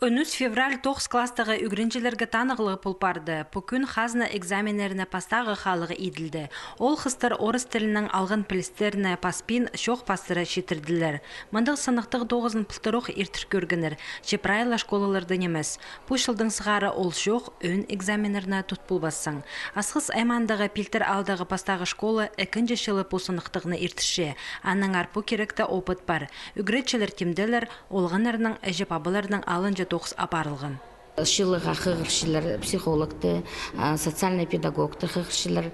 13 февраль 9 класстағы үгренчелерге танығылығы пұлпарды. Бүкін хазна экзаменеріне пастағы халығы еділді. Ол қыстыр орыс тілінің алғын пілістеріне паспин шоқ пастыры шетірділер. Мұндық сынықтық 9-ын пұлтыруқ ертір көргінір. Жепрайла школаларды немес. Пұшылдың сығары ол шоқ өн экзаменеріне тұт бұлбассың. Асқыз аймандағы пілтір алдағы пастағы школы әкінже шылы пұсынықтығыны ертіші. Анның арпу керекті опыт бар. Үгренчелер темделер, олғанарының әжеп абыларының алынжы тоқс апарылған. Шылыға хығыршылар, психологты, социальный педагогты хығыршылар,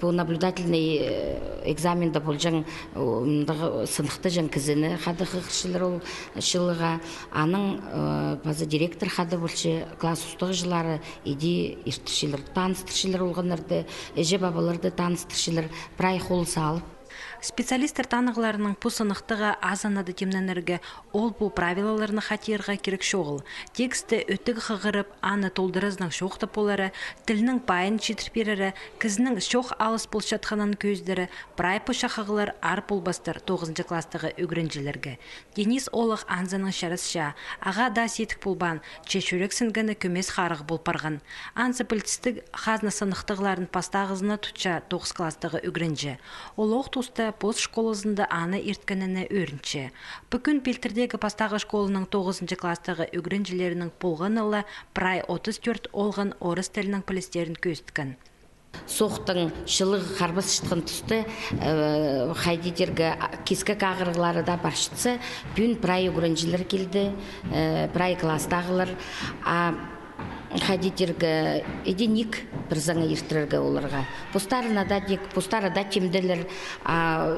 по наблюдательный экзаменда бұл жан сынықты жан кізіні қады хығыршылар ол шылыға. Аның базы директор қады бұлшы класс ұстығы жылары еде ертішілер, таныстыршылар олғанарды, әже бабаларды таныстыршылар, прай қол салып. Специалистер танығыларының пұсынықтығы азанады темненерге ол бұл правилаларыны қатерға керек шоғыл. Тексті өттігі қығырып, аны толдырызның шоқты полары, тілінің пайын жетіріп берері, кізінің шоқ алыс бұл шатқанын көздері, прай пұша қығылар ар болбастыр 9 кластығы үгірінжілерге. Денис олық анзаның шарысша, аға да сетік болбан, чешурек сінгіні көмес қарығы бол парған. Анзы білтістік хазны сынықтығыларын пастағызына тұтша 9 кластығы үгірінжі. Ол оқтуста пост школасында аны ерткеніне өрінші. Бүкін пелтірдегі пастағы школының 9 кластағы үгірінжілерінің болған ылы прай 34 олған орыс тілінің пілістерін көстікін. Соқтың шылығы қарбас шытқын тұсты қайдедергі кескі қағырғылары да баршытсы. Бүн прай үгірінжілер келді, прай кластағылар. Хадидерге единік бір заңа ертірерге оларға. Постарына да дек, постары да темділер,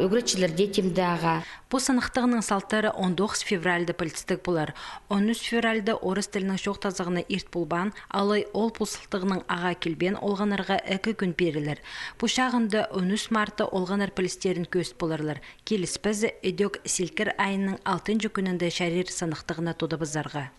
үгіречілер де темді аға. Пұсынықтығының салттары 19 февральді пілістік болар. 13 февральді орыс тілінің шоқ тазығына ерт болбан, алай ол пұсылтығының аға келбен олғанарға 2 күн берілер. Пұшағында 13 марты олғанар пілістерін көст боларлар. Келіспізі өдек селкір айының 6 күнінде шәрер сынықтығына тоды бізарға.